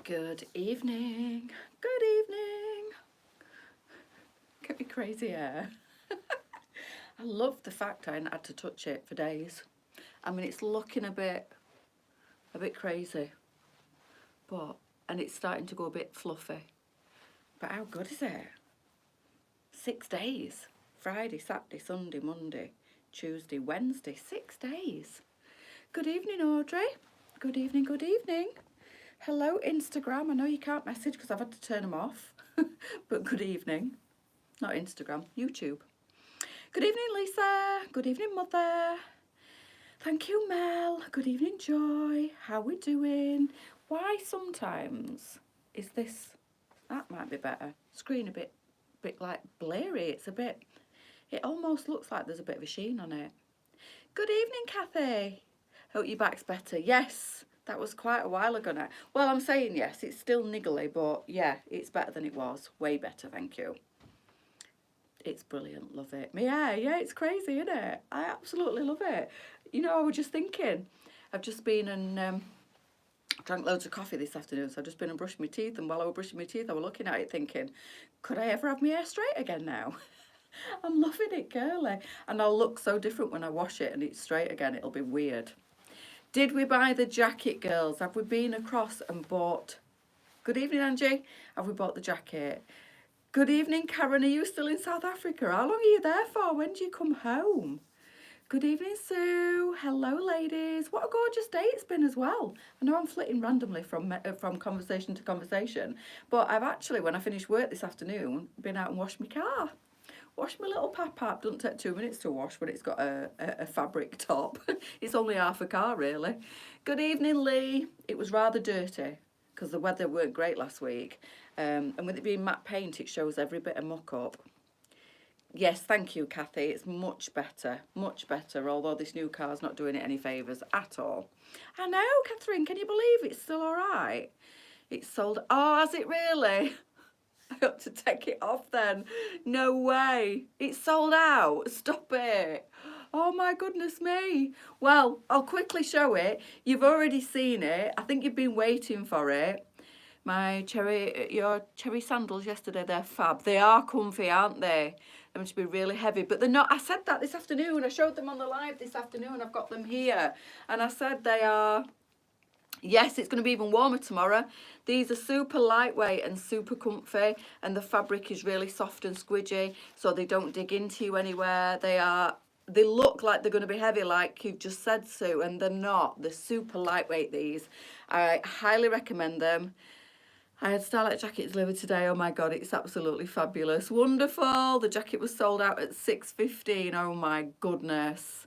Good evening. Good evening. Get me crazy hair. I love the fact I hadn't had to touch it for days. I mean, it's looking a bit crazy, and it's starting to go a bit fluffy. But how good is it? 6 days. Friday, Saturday, Sunday, Monday, Tuesday, Wednesday. 6 days. Good evening, Audrey. Good evening, good evening. Hello, Instagram. I know you can't message because I've had to turn them off. But good evening. Not Instagram, YouTube. Good evening, Lisa. Good evening, Mother. Thank you, Mel. Good evening, Joy. How we doing? Why sometimes is this... That might be better. Screen a bit like blurry. It almost looks like there's a bit of a sheen on it. Good evening, Kathy. Hope your back's better. Yes, that was quite a while ago now. Well, I'm saying yes, it's still niggly, but yeah, it's better than it was. Way better, thank you. It's brilliant, love it. Yeah, it's crazy, isn't it? I absolutely love it. You know, I was just thinking, I've just been and drank loads of coffee this afternoon, so I've just been and brushed my teeth, and while I was brushing my teeth, I was looking at it thinking, could I ever have my hair straight again now? I'm loving it curly, and I'll look so different when I wash it and it's straight again. It'll be weird. Did we buy the jacket, girls? Have we been across and bought... Good evening, Angie. Have we bought the jacket? Good evening, Karen. Are you still in South Africa? How long are you there for? When do you come home? Good evening, Sue. Hello, ladies. What a gorgeous day it's been as well. I know I'm flitting randomly from conversation to conversation, but I've actually, when I finished work this afternoon, been out and washed my car. Washed my little pap-pap. Doesn't take 2 minutes to wash when it's got a fabric top. It's only half a car, really. Good evening, Lee. It was rather dirty because the weather weren't great last week. And with it being matte paint, it shows every bit of muck up. Yes, thank you, Kathy. It's much better, although this new car's not doing it any favours at all. I know, Catherine, can you believe it's still all right? It's sold... Oh, has it really? I got to take it off then. No way. It's sold out. Stop it. Oh my goodness me. Well, I'll quickly show it. You've already seen it. I think you've been waiting for it. Your cherry sandals yesterday, they're fab. They are comfy, aren't they? They're meant to be really heavy, but they're not. I said that this afternoon. I showed them on the live this afternoon. I've got them here. And I said they are... Yes, it's going to be even warmer tomorrow. These are super lightweight and super comfy, and the fabric is really soft and squidgy, so they don't dig into you anywhere. They look like they're going to be heavy, like you've just said, Sue, and they're not. They're super lightweight, these. I highly recommend them. I had Starlight jacket delivered today. Oh my God, it's absolutely fabulous. Wonderful. The jacket was sold out at 6:15. Oh my goodness.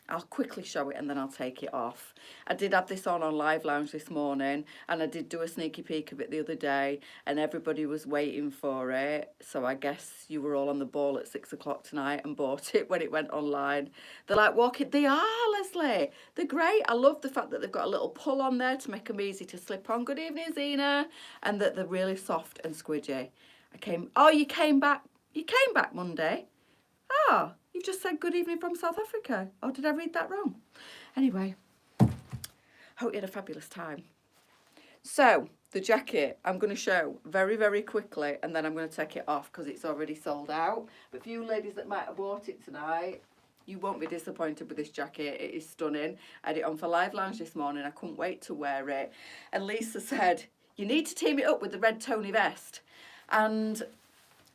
I'll quickly show it and then I'll take it off. I did have this on Live Lounge this morning, and I did do a sneaky peek of it the other day, and everybody was waiting for it. So I guess you were all on the ball at 6 o'clock tonight and bought it when it went online. They're like walking. They are, Leslie. They're great. I love the fact that they've got a little pull on there to make them easy to slip on. Good evening, Zena. And that they're really soft and squidgy. Oh, you came back. You came back Monday. Ah, you've just said good evening from South Africa. Oh, did I read that wrong? Anyway, hope you had a fabulous time. So, the jacket I'm going to show very, very quickly, and then I'm going to take it off because it's already sold out. But for you ladies that might have bought it tonight, you won't be disappointed with this jacket. It is stunning. I had it on for Live Lounge this morning. I couldn't wait to wear it. And Lisa said, you need to team it up with the red Tony vest. And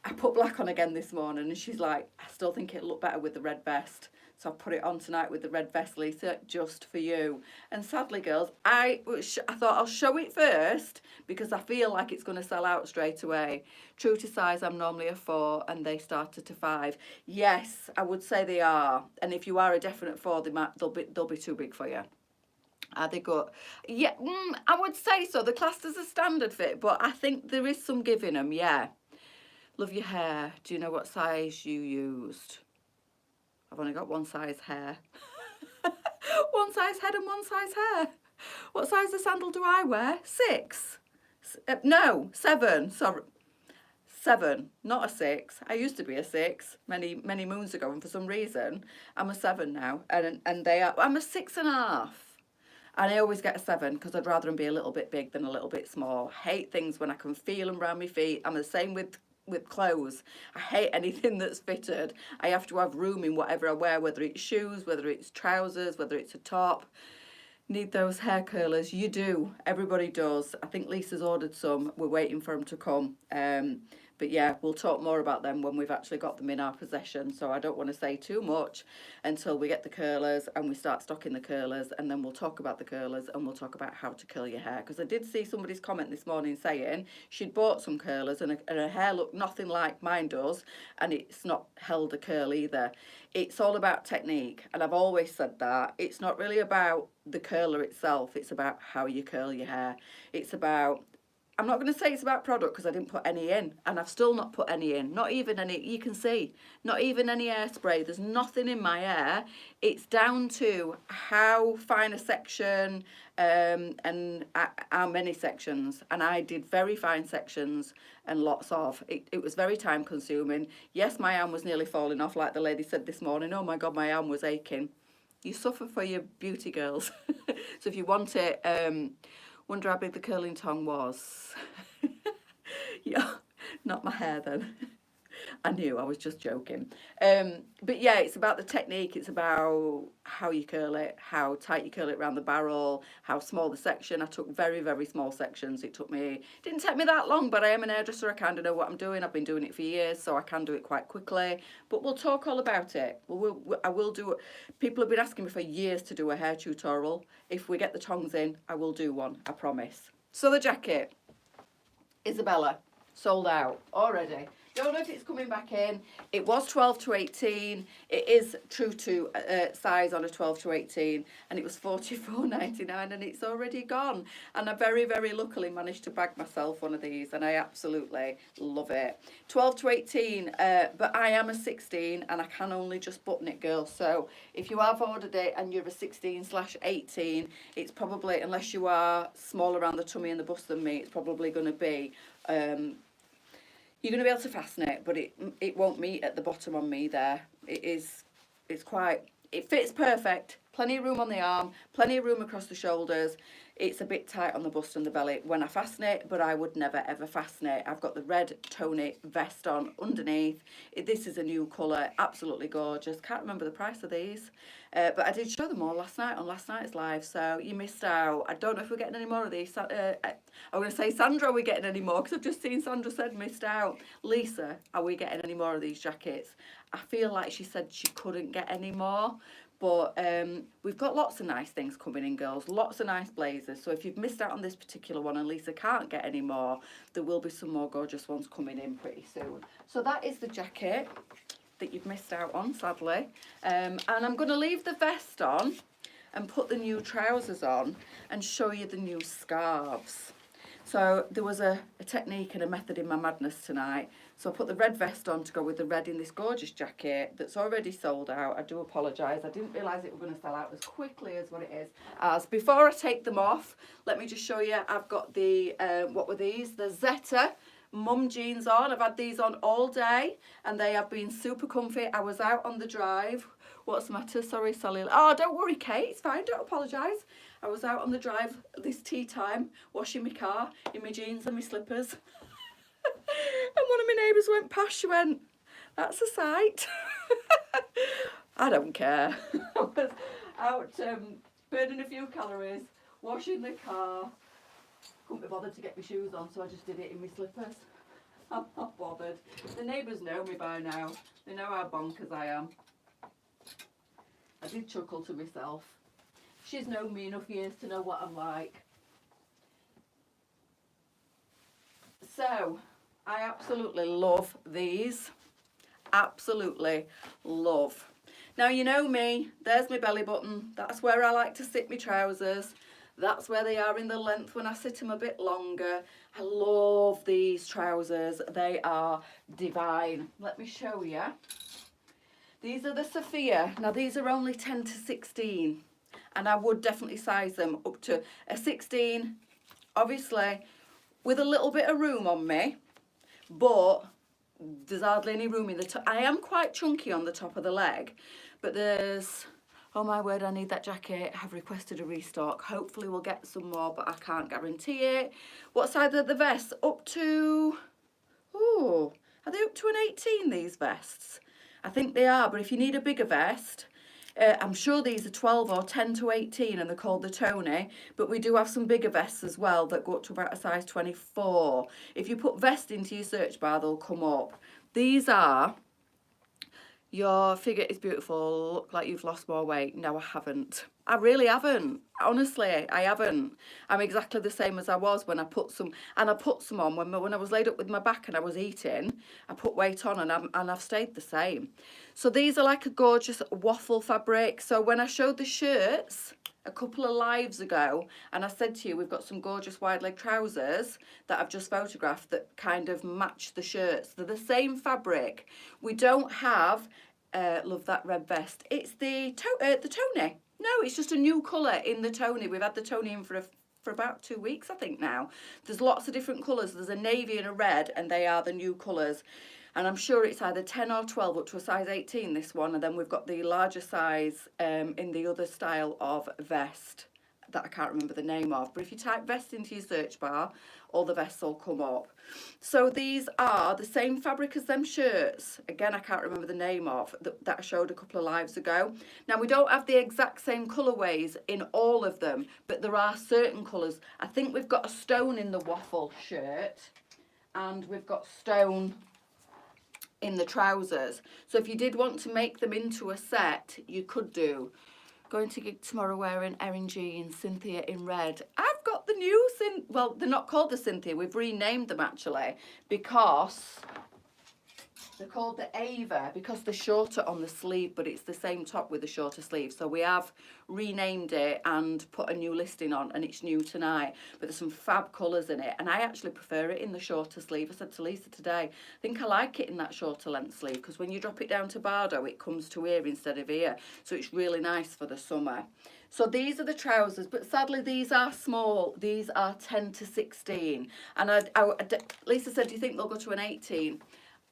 I put black on again this morning, and she's like, I still think it'll look better with the red vest. So I put it on tonight with the red vest, Lisa, just for you. And sadly, girls, I thought I'll show it first because I feel like it's going to sell out straight away. True to size, I'm normally a 4 and they started to 5. Yes, I would say they are. And if you are a definite 4, they'll be too big for you. Are they good? Yeah, I would say so. They're classed as a standard fit, but I think there is some give in them, yeah. Love your hair. Do you know what size you used? I've only got one size hair. One size head and one size hair. What size of sandal do I wear? 6. No, 7. Sorry. 7, not a 6. I used to be a 6 many moons ago, and for some reason I'm a 7 now. And they are. I'm a 6.5. And I always get a 7 because I'd rather them be a little bit big than a little bit small. Hate things when I can feel them around my feet. I'm the same with clothes. I hate anything that's fitted. I have to have room in whatever I wear, whether it's shoes, whether it's trousers, whether it's a top. Need those hair curlers? You do. Everybody does. I think Lisa's ordered some. We're waiting for them to come. But yeah, we'll talk more about them when we've actually got them in our possession. So I don't want to say too much until we get the curlers and we start stocking the curlers, and then we'll talk about the curlers and we'll talk about how to curl your hair. Because I did see somebody's comment this morning saying she'd bought some curlers and her hair looked nothing like mine does, and it's not held a curl either. It's all about technique, and I've always said that. It's not really about the curler itself, it's about how you curl your hair. It's about, I'm not going to say it's about product because I didn't put any in, and I've still not put any in, not even any, you can see, not even any hairspray. There's nothing in my hair. It's down to how fine a section and how many sections, and I did very fine sections and lots of. It was very time consuming. Yes, my arm was nearly falling off, like the lady said this morning. Oh my God, my arm was aching. You suffer for your beauty, girls. So if you want it, wonder how big the curling tongue was. Yeah, not my hair then. I knew, I was just joking. But yeah, it's about the technique. It's about how you curl it, how tight you curl it around the barrel, how small the section. I took very, very small sections. Didn't take me that long, but I am an hairdresser. I kind of know what I'm doing. I've been doing it for years, so I can do it quite quickly. But we'll talk all about it. I will do it. People have been asking me for years to do a hair tutorial. If we get the tongs in, I will do one, I promise. So the jacket, Isabella, sold out already. Don't know if it's coming back in. It was 12 to 18. It is true to size on a 12 to 18, and it was $44.99, and it's already gone. And I very, very luckily managed to bag myself one of these, and I absolutely love it. 12 to 18, but I am a 16, and I can only just button it, girls. So if you have ordered it and you're a 16/18, it's probably, unless you are small around the tummy and the bust than me, it's probably going to be you're going to be able to fasten it, but it won't meet at the bottom on me there. It fits perfect. Plenty of room on the arm, plenty of room across the shoulders. It's a bit tight on the bust and the belly when I fasten it, but I would never ever fasten it. I've got the red tonic vest on underneath. This is a new colour, absolutely gorgeous. Can't remember the price of these, but I did show them all last night on last night's live, so you missed out. I don't know if we're getting any more of these. I'm going to say, Sandra, are we getting any more? Because I've just seen Sandra said missed out. Lisa, are we getting any more of these jackets? I feel like she said she couldn't get any more. But we've got lots of nice things coming in, girls. Lots of nice blazers. So if you've missed out on this particular one and Lisa can't get any more, there will be some more gorgeous ones coming in pretty soon. So that is the jacket that you've missed out on, sadly. And I'm going to leave the vest on and put the new trousers on and show you the new scarves. So there was a technique and a method in my madness tonight. So I put the red vest on to go with the red in this gorgeous jacket that's already sold out. I do apologise. I didn't realise it was going to sell out as quickly as what it is. As before I take them off, let me just show you. I've got the, what were these? The Zeta mum jeans on. I've had these on all day and they have been super comfy. I was out on the drive. What's the matter? Sorry, Sally. Oh, don't worry, Kate. It's fine. Don't apologise. I was out on the drive this tea time, washing my car in my jeans and my slippers. And one of my neighbours went past. She went, that's a sight. I don't care. I was out burning a few calories, washing the car. Couldn't be bothered to get my shoes on, so I just did it in my slippers. I'm not bothered. The neighbours know me by now. They know how bonkers I am. I did chuckle to myself. She's known me enough years to know what I'm like. So, I absolutely love these. Absolutely love. Now, you know me. There's my belly button. That's where I like to sit my trousers. That's where they are in the length when I sit them a bit longer. I love these trousers. They are divine. Let me show you. These are the Sophia. Now, these are only 10 to 16. And I would definitely size them up to a 16. Obviously, with a little bit of room on me. But there's hardly any room in the top. I am quite chunky on the top of the leg. But there's Oh my word, I need that jacket. I've requested a restock. Hopefully we'll get some more, but I can't guarantee it. What size are the vests? Up to, oh, are they up to an 18, these vests? I think they are, but if you need a bigger vest, I'm sure these are 12 or 10 to 18 and they're called the Tony, but we do have some bigger vests as well that go up to about a size 24. If you put vest into your search bar, they'll come up. These are, your figure is beautiful, look like you've lost more weight. No, I haven't. I really haven't. Honestly, I haven't. I'm exactly the same as I was when I put some, and I put some on when I was laid up with my back and I was eating. I put weight on and I've stayed the same. So these are like a gorgeous waffle fabric. So when I showed the shirts a couple of lives ago, and I said to you, we've got some gorgeous wide leg trousers that I've just photographed that kind of match the shirts. They're the same fabric. We don't have, love that red vest. It's the Tony. No, it's just a new colour in the Tony. We've had the Tony in for about 2 weeks, I think now. There's lots of different colours. There's a navy and a red, and they are the new colours. And I'm sure it's either 10 or 12 up to a size 18, this one. And then we've got the larger size in the other style of vest that I can't remember the name of. But if you type vest into your search bar, all the vests will come up. So these are the same fabric as them shirts. Again, I can't remember the name of, that I showed a couple of lives ago. Now, we don't have the exact same colourways in all of them, but there are certain colours. I think we've got a stone in the waffle shirt, and we've got stone in the trousers. So if you did want to make them into a set, you could do. Going to gig tomorrow wearing Erin jeans, Cynthia in red. I've got the new well, they're not called the Cynthia, we've renamed them actually, because they're called the Ava, because they're shorter on the sleeve, but it's the same top with the shorter sleeve. So we have renamed it and put a new listing on, and it's new tonight. But there's some fab colours in it, and I actually prefer it in the shorter sleeve. I said to Lisa today, I think I like it in that shorter length sleeve, because when you drop it down to Bardo, it comes to here instead of here. So it's really nice for the summer. So these are the trousers, but sadly these are small. These are 10 to 16. And Lisa said, do you think they'll go to an 18?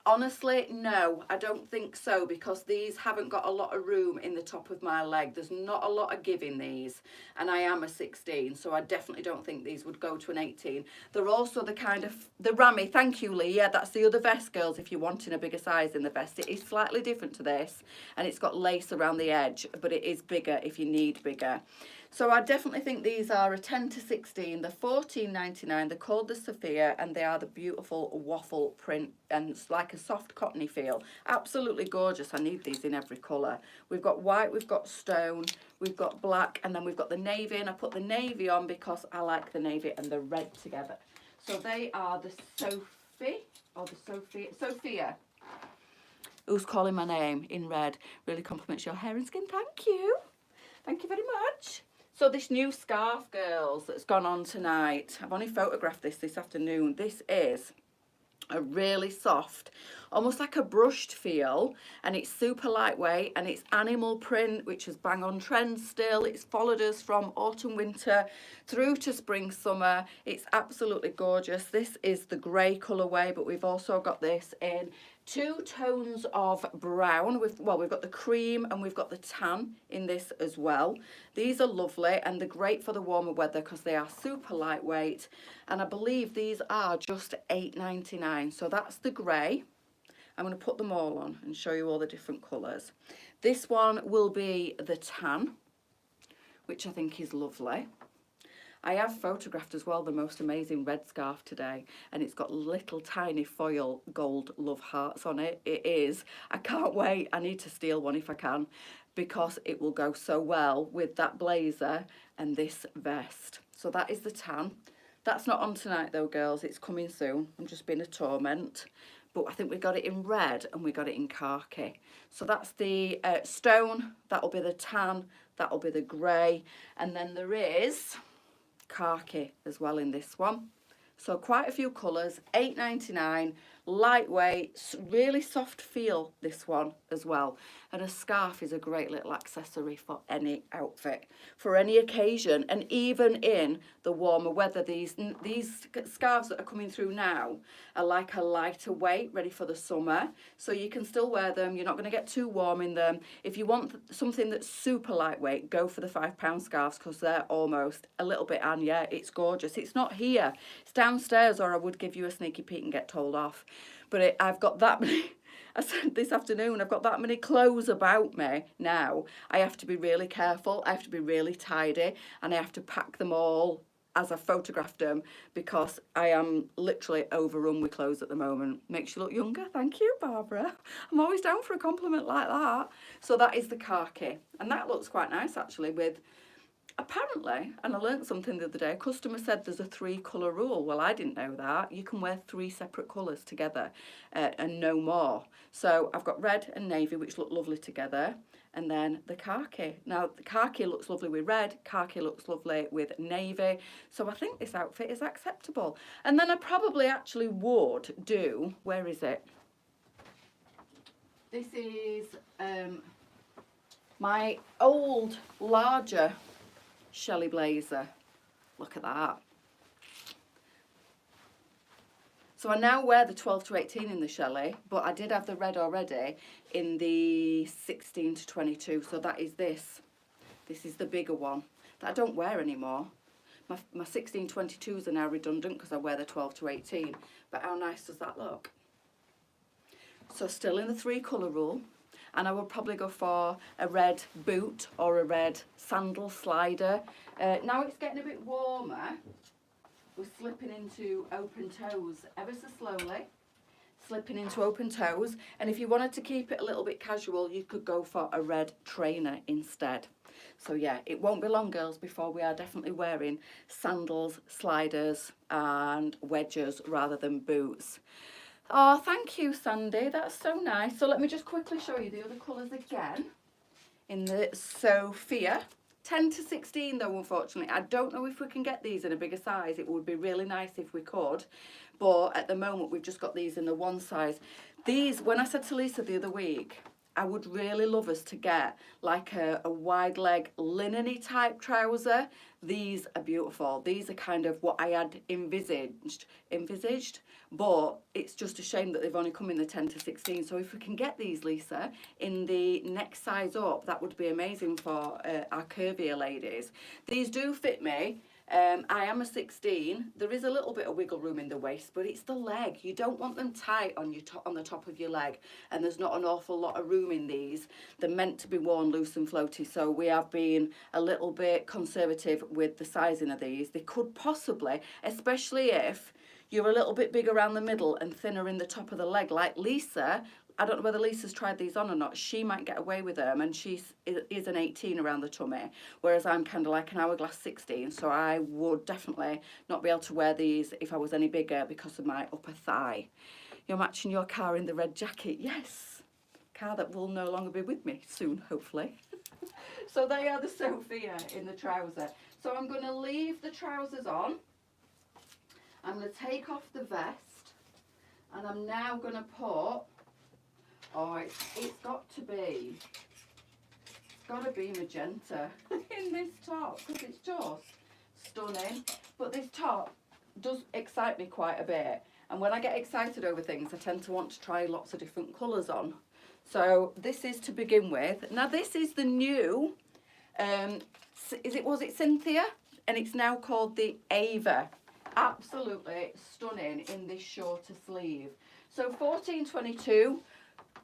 Honestly, no, I don't think so, because these haven't got a lot of room in the top of my leg. There's not a lot of give in these, and I am a 16, so I definitely don't think these would go to an 18. They're also the kind of, the rammy, thank you Lee, yeah, that's the other vest, girls, if you're wanting a bigger size in the vest. It is slightly different to this, and it's got lace around the edge, but it is bigger if you need bigger. So I definitely think these are a 10 to 16. They're $14.99. They're called the Sophia, and they are the beautiful waffle print, and it's like a soft cottony feel. Absolutely gorgeous. I need these in every colour. We've got white, we've got stone, we've got black, and then we've got the navy, and I put the navy on because I like the navy and the red together. So they are the Sophia. Who's calling my name in red? Really compliments your hair and skin. Thank you. Thank you very much. So this new scarf, girls, that's gone on tonight, I've only photographed this afternoon. This is a really soft, almost like a brushed feel, and it's super lightweight, and it's animal print, which is bang on trend still. It's followed us from autumn, winter through to spring, summer. It's absolutely gorgeous. This is the grey colourway, but we've also got this in 2 tones of brown. We've got the cream and we've got the tan in this as well. These are lovely, and they're great for the warmer weather because they are super lightweight, and I believe these are just $8.99. So that's the grey. I'm going to put them all on and show you all the different colours. This one will be the tan, which I think is lovely. I have photographed as well the most amazing red scarf today, and it's got little tiny foil gold love hearts on it. It is, I can't wait, I need to steal one if I can, because it will go so well with that blazer and this vest. So that is the tan. That's not on tonight though, girls, it's coming soon. I'm just being a torment. But I think we got it in red and we got it in khaki. So that's the stone, that'll be the tan, that'll be the grey, and then there is khaki as well in this one. So quite a few colours, $8.99, lightweight, really soft feel, this one as well. And a scarf is a great little accessory for any outfit, for any occasion, and even in the warmer weather. These scarves that are coming through now are like a lighter weight, ready for the summer, so you can still wear them. You're not going to get too warm in them. If you want something that's super lightweight, go for the £5 scarves, because they're almost a little bit, and yeah, it's gorgeous. It's not here, it's downstairs, or I would give you a sneaky peek and get told off. But I've got that many, I said this afternoon, I've got that many clothes about me now. I have to be really careful, I have to be really tidy, and I have to pack them all as I photographed them, because I am literally overrun with clothes at the moment. Makes you look younger. Thank you, Barbara. I'm always down for a compliment like that. So that is the khaki, and that looks quite nice actually, with apparently, and I learnt something the other day, a customer said there's a 3-colour rule. Well, I didn't know that. You can wear 3 separate colours together and no more. So I've got red and navy, which look lovely together, and then the khaki. Now, the khaki looks lovely with red, khaki looks lovely with navy, so I think this outfit is acceptable. And then I probably actually would do, where is it? This is my old, larger Shelley blazer. Look at that. So I now wear the 12 to 18 in the Shelley, but I did have the red already in the 16 to 22. So that is this. This is the bigger one that I don't wear anymore. My 16 22s are now redundant because I wear the 12 to 18. But how nice does that look? So still in the 3-colour rule. And I would probably go for a red boot or a red sandal slider. Now it's getting a bit warmer. We're slipping into open toes ever so slowly. Slipping into open toes. And if you wanted to keep it a little bit casual, you could go for a red trainer instead. So yeah, it won't be long, girls, before we are definitely wearing sandals, sliders and wedges rather than boots. Oh, thank you, Sandy. That's so nice. So let me just quickly show you the other colours again. In the Sophia. 10 to 16 though, unfortunately. I don't know if we can get these in a bigger size. It would be really nice if we could. But at the moment, we've just got these in the 1 size. These, when I said to Lisa the other week, I would really love us to get like a wide leg linen-y type trouser. These are beautiful. These are kind of what I had envisaged, but it's just a shame that they've only come in the 10 to 16. So if we can get these, Lisa, in the next size up, that would be amazing for our curvier ladies. These do fit me. I am a 16. There is a little bit of wiggle room in the waist, but it's the leg. You don't want them tight on your on the top of your leg, and there's not an awful lot of room in these. They're meant to be worn loose and floaty, so we have been a little bit conservative with the sizing of these. They could possibly, especially if you're a little bit big around the middle and thinner in the top of the leg, like Lisa. I don't know whether Lisa's tried these on or not. She might get away with them, and she is an 18 around the tummy, whereas I'm kind of like an hourglass 16, so I would definitely not be able to wear these if I was any bigger because of my upper thigh. You're matching your car in the red jacket. Yes, car that will no longer be with me soon, hopefully. So they are the Sophia in the trouser. So I'm going to leave the trousers on. I'm going to take off the vest, and I'm now going to put, oh, it's got to be magenta in this top, because it's just stunning. But this top does excite me quite a bit, and when I get excited over things, I tend to want to try lots of different colours on. So this is to begin with. Now this is the new, was it Cynthia? And it's now called the Ava. Absolutely stunning in this shorter sleeve. So 14.22.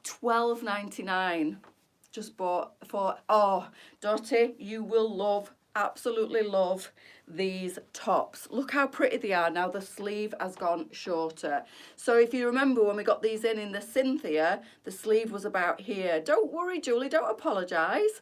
$12.99. Just bought for, oh, Dottie, you will love, absolutely love these tops. Look how pretty they are. Now the sleeve has gone shorter. So if you remember when we got these in the Cynthia, the sleeve was about here. Don't worry, Julie, don't apologise.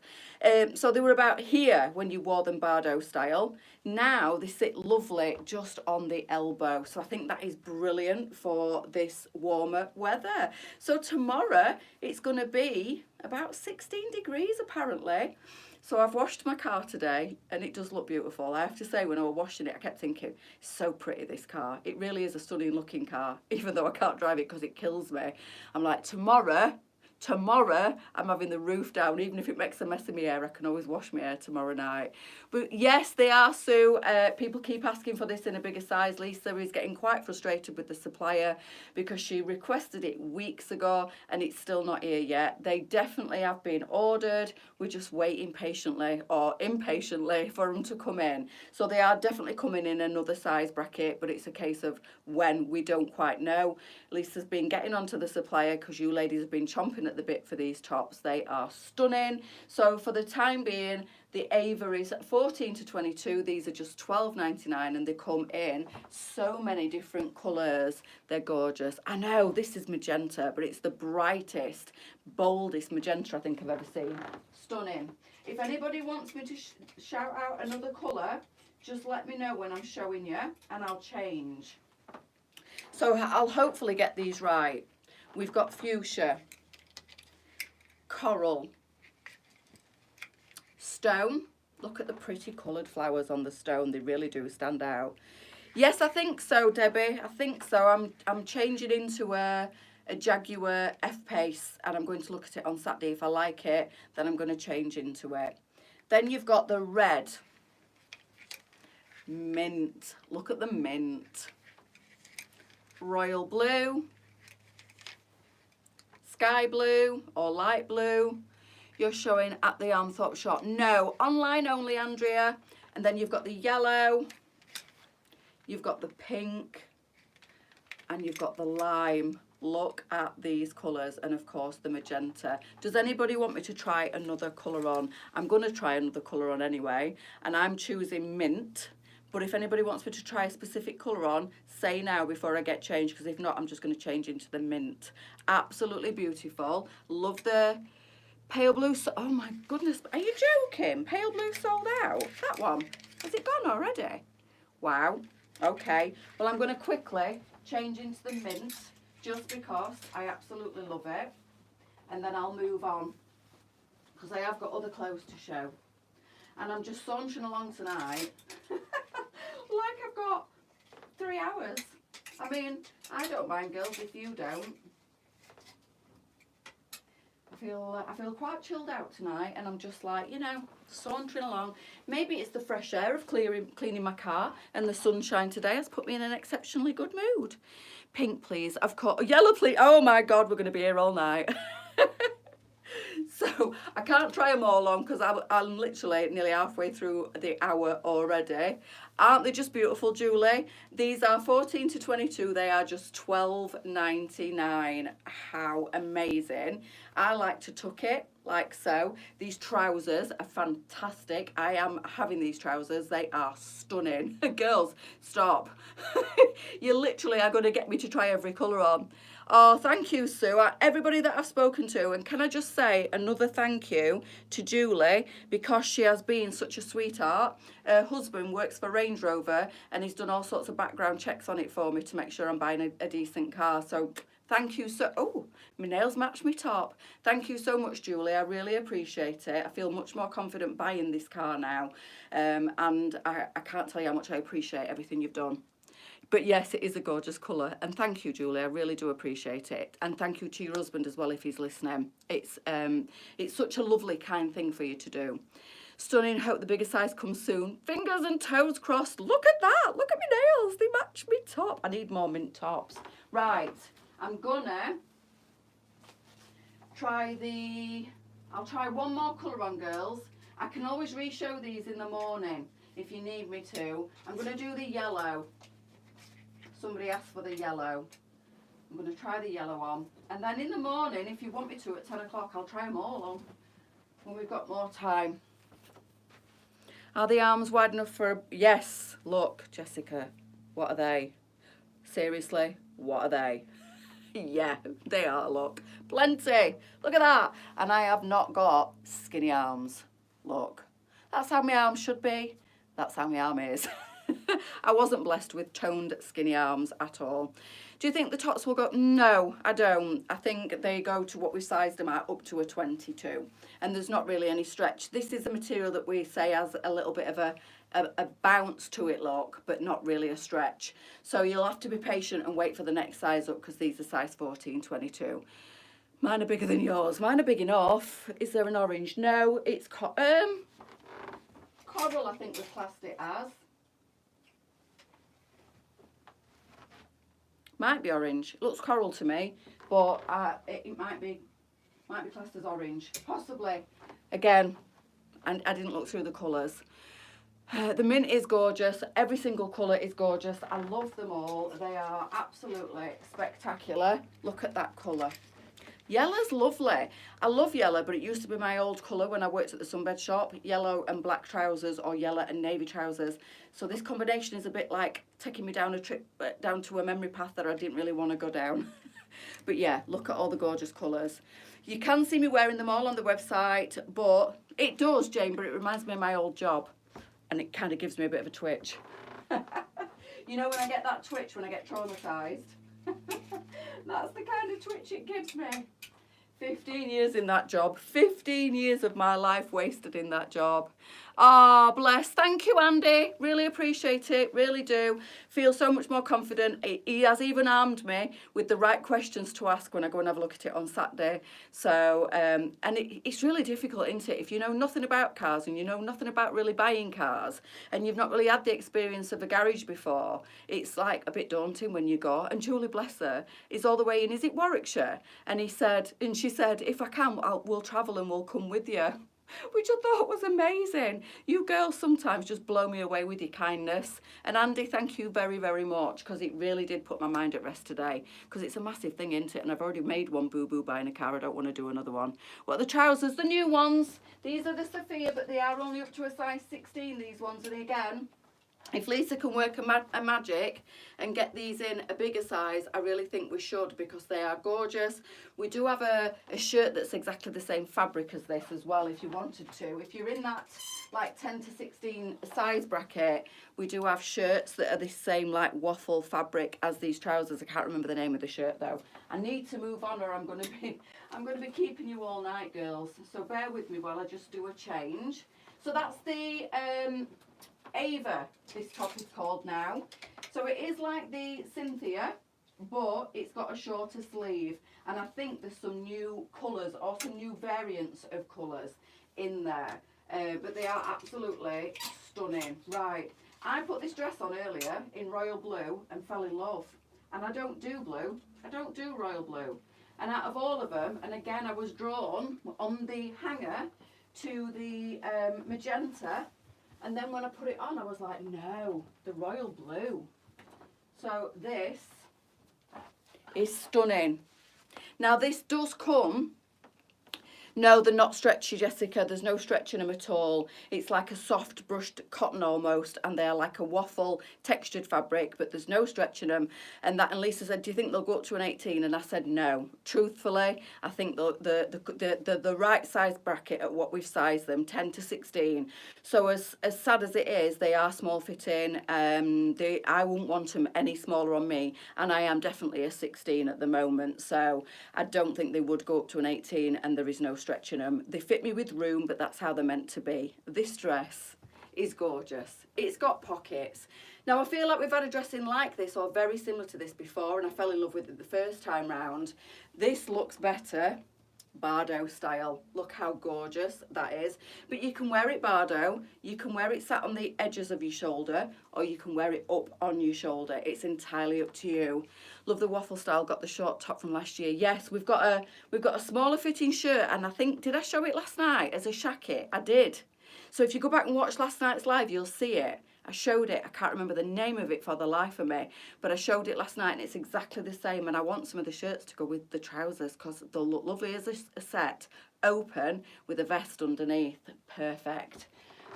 So they were about here when you wore them Bardo style. Now they sit lovely just on the elbow. So I think that is brilliant for this warmer weather. So tomorrow it's going to be about 16 degrees apparently. So I've washed my car today and it does look beautiful. I have to say, when I was washing it, I kept thinking, so pretty, this car. It really is a stunning looking car, even though I can't drive it because it kills me. I'm like, tomorrow I'm having the roof down. Even if it makes a mess of my hair, I can always wash my hair tomorrow night. But yes, they are, Sue. People keep asking for this in a bigger size. Lisa is getting quite frustrated with the supplier because she requested it weeks ago and it's still not here yet. They definitely have been ordered. We're just waiting patiently or impatiently for them to come in. So they are definitely coming in another size bracket, but it's a case of when, we don't quite know. Lisa's been getting onto the supplier because you ladies have been chomping at the bit for these tops. They are stunning. So for the time being, the Ava is 14 to 22. These are just $12.99 and they come in so many different colours. They're gorgeous. I know this is magenta, but it's the brightest, boldest magenta I think I've ever seen. Stunning. If anybody wants me to shout out another colour, just let me know when I'm showing you and I'll change. So I'll hopefully get these right. We've got fuchsia, coral, stone. Look at the pretty coloured flowers on the stone. They really do stand out. Yes, I think so, Debbie. I think so. I'm changing into a Jaguar F-Pace and I'm going to look at it on Saturday. If I like it, then I'm going to change into it. Then you've got the red. Mint. Look at the mint. Royal blue. Sky blue or light blue. You're showing at the Armthorpe shop. No, online only, Andrea. And then you've got the yellow, you've got the pink, and you've got the lime. Look at these colours, and of course the magenta. Does anybody want me to try another colour on? I'm going to try another colour on anyway, and I'm choosing mint. But if anybody wants me to try a specific colour on, say now before I get changed, because if not, I'm just going to change into the mint. Absolutely beautiful. Love the pale blue. Oh my goodness, are you joking? Pale blue sold out? That one? Has it gone already? Wow. Okay. Well, I'm going to quickly change into the mint just because I absolutely love it. And then I'll move on because I have got other clothes to show. And I'm just sauntering along tonight like I've got 3 hours. I mean, I don't mind, girls, if you don't. I feel quite chilled out tonight, and I'm just like, you know, sauntering along. Maybe it's the fresh air of cleaning my car, and the sunshine today has put me in an exceptionally good mood. Pink, please. Of course. Yellow, please. Oh my God, we're going to be here all night. So I can't try them all on because I'm literally nearly halfway through the hour already. Aren't they just beautiful, Julie? These are 14 to 22. They are just $12.99. How amazing. I like to tuck it like so. These trousers are fantastic. I am having these trousers. They are stunning. Girls, stop. You literally are going to get me to try every colour on. Oh, thank you, Sue. Everybody that I've spoken to, and can I just say another thank you to Julie because she has been such a sweetheart. Her husband works for Range Rover and he's done all sorts of background checks on it for me to make sure I'm buying a decent car. So thank you so. Oh, my nails match my top. Thank you so much, Julie. I really appreciate it. I feel much more confident buying this car now, and I can't tell you how much I appreciate everything you've done. But yes, it is a gorgeous colour. And thank you, Julie. I really do appreciate it. And thank you to your husband as well if he's listening. It's such a lovely, kind thing for you to do. Stunning. Hope the bigger size comes soon. Fingers and toes crossed. Look at that. Look at my nails. They match me top. I need more mint tops. Right. I'm gonna try I'll try one more colour on, girls. I can always re-show these in the morning if you need me to. I'm going to do the yellow. Somebody asked for the yellow. I'm going to try the yellow on. And then in the morning, if you want me to, at 10 o'clock, I'll try them all on when we've got more time. Are the arms wide enough for a... Yes. Look, Jessica, what are they? Seriously, what are they? Yeah, they are, look. Plenty. Look at that. And I have not got skinny arms. Look. That's how my arm should be. That's how my arm is. I wasn't blessed with toned, skinny arms at all. Do you think the tops will go? No, I don't. I think they go to what we sized them at, up to a 22. And there's not really any stretch. This is the material that we say has a little bit of a bounce to it, look, but not really a stretch. So you'll have to be patient and wait for the next size up, because these are size 14, 22. Mine are bigger than yours. Mine are big enough. Is there an orange? No, it's coral, I think was classed it as. Might be orange. It looks coral to me, but it might be classed as orange, possibly. Again, and I didn't look through the colours. The mint is gorgeous. Every single colour is gorgeous. I love them all. They are absolutely spectacular. Look at that colour. Yellow's lovely. I love yellow, but it used to be my old colour when I worked at the sunbed shop. Yellow and black trousers, or yellow and navy trousers. So this combination is a bit like taking me down a trip, down to a memory path that I didn't really want to go down. But yeah, look at all the gorgeous colours. You can see me wearing them all on the website, but it does, Jane, but it reminds me of my old job. And it kind of gives me a bit of a twitch. You know when I get that twitch when I get traumatised? That's the kind of twitch it gives me. 15 years in that job. 15 years of my life wasted in that job. Ah, bless. Thank you, Andy. Really appreciate it. Really do. Feel so much more confident. He has even armed me with the right questions to ask when I go and have a look at it on Saturday. So, and it's really difficult, isn't it? If you know nothing about cars and you know nothing about really buying cars and you've not really had the experience of a garage before, it's like a bit daunting when you go. And Julie, bless her, is all the way in, is it Warwickshire? And she said, if I can, we'll travel and we'll come with you. Which I thought was amazing. You girls sometimes just blow me away with your kindness. And Andy, thank you very, very much, because it really did put my mind at rest today. Because it's a massive thing, isn't it? And I've already made one boo-boo buying a car. I don't want to do another one. What are the trousers? The new ones. These are the Sophia, but they are only up to a size 16, these ones. And again, if Lisa can work a magic and get these in a bigger size, I really think we should, because they are gorgeous. We do have a shirt that's exactly the same fabric as this as well, if you wanted to. If you're in that like 10 to 16 size bracket, we do have shirts that are the same like waffle fabric as these trousers. I can't remember the name of the shirt though. I need to move on, or I'm going to be keeping you all night, girls. So bear with me while I just do a change. So that's the Ava, this top is called now. So it is like the Cynthia, but it's got a shorter sleeve. And I think there's some new colours or some new variants of colours in there. But they are absolutely stunning. Right, I put this dress on earlier in royal blue and fell in love. And I don't do blue. I don't do royal blue. And out of all of them, and again I was drawn on the hanger to the magenta. And then when I put it on, I was like, no, the royal blue. So this is stunning. Now this does come, no, they're not stretchy, Jessica. There's no stretch in them at all. It's like a soft brushed cotton almost, and they're like a waffle textured fabric, but there's no stretch in them. And Lisa said, do you think they'll go up to an 18? And I said, no. Truthfully, I think the right size bracket at what we've sized them, 10 to 16. So as sad as it is, they are small fitting. I wouldn't want them any smaller on me, and I am definitely a 16 at the moment. So I don't think they would go up to an 18, and there is no stretching them. They fit me with room, but that's how they're meant to be. This dress is gorgeous. It's got pockets. Now I feel like we've had a dress in like this or very similar to this before, and I fell in love with it the first time round. This looks better Bardo style. Look how gorgeous that is. But you can wear it Bardo, you can wear it sat on the edges of your shoulder, or you can wear it up on your shoulder. It's entirely up to you. Love the waffle style. Got the short top from last year. Yes, we've got a smaller fitting shirt, and I think, did I show it last night as a shacket? I did. So if you go back and watch last night's live, you'll see it. I showed it. I can't remember the name of it for the life of me, but I showed it last night and it's exactly the same. And I want some of the shirts to go with the trousers because they'll look lovely as a set, open with a vest underneath. Perfect.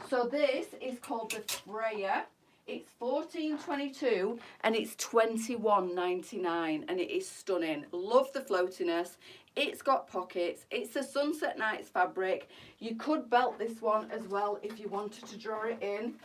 So this is called the Freya. It's $14.22 and it's $21.99 and it is stunning. Love the floatiness. It's got pockets. It's a Sunset Nights fabric. You could belt this one as well if you wanted to draw it in.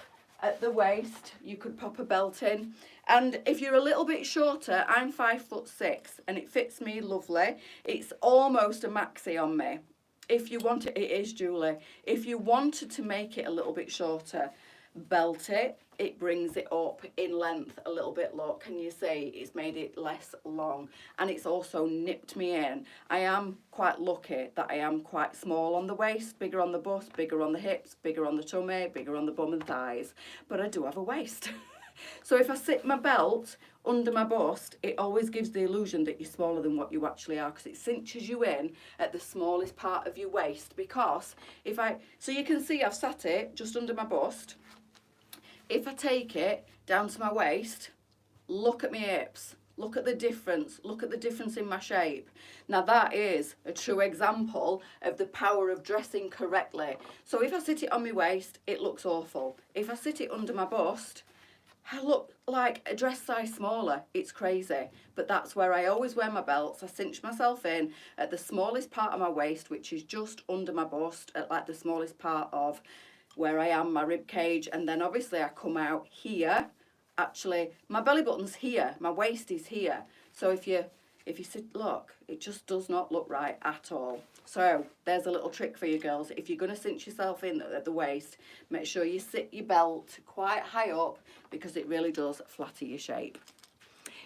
at the waist, you could pop a belt in. And if you're a little bit shorter, I'm 5'6", and it fits me lovely. It's almost a maxi on me. If you want it, it is, Julie. If you wanted to make it a little bit shorter, belt it. It brings it up in length a little bit. Look, can you see? It's made it less long, and it's also nipped me in. I am quite lucky that I am quite small on the waist, bigger on the bust, bigger on the hips, bigger on the tummy, bigger on the bum and thighs, but I do have a waist. So if I sit my belt under my bust, it always gives the illusion that you're smaller than what you actually are, because it cinches you in at the smallest part of your waist. Because so you can see I've sat it just under my bust. If I take it down to my waist, look at my hips, look at the difference in my shape. Now that is a true example of the power of dressing correctly. So if I sit it on my waist, it looks awful. If I sit it under my bust, I look like a dress size smaller. It's crazy. But that's where I always wear my belts. I cinch myself in at the smallest part of my waist, which is just under my bust, at like the smallest part of where I am, my rib cage, and then obviously I come out here. Actually, my belly button's here, my waist is here. So if you sit, look, it just does not look right at all. So there's a little trick for you girls. If you're going to cinch yourself in at the waist, make sure you sit your belt quite high up, because it really does flatter your shape.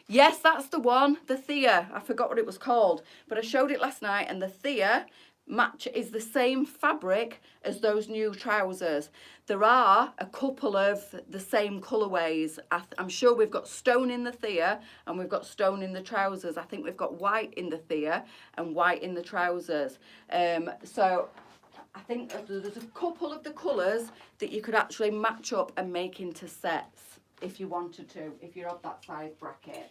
Yes, that's the one, the Thea. I forgot what it was called, but I showed it last night, and the Thea match is the same fabric as those new trousers. There are a couple of the same colourways. I'm sure we've got stone in the Thea and we've got stone in the trousers. I think we've got white in the Thea and white in the trousers. So I think there's a couple of the colours that you could actually match up and make into sets if you wanted to, if you're of that size bracket.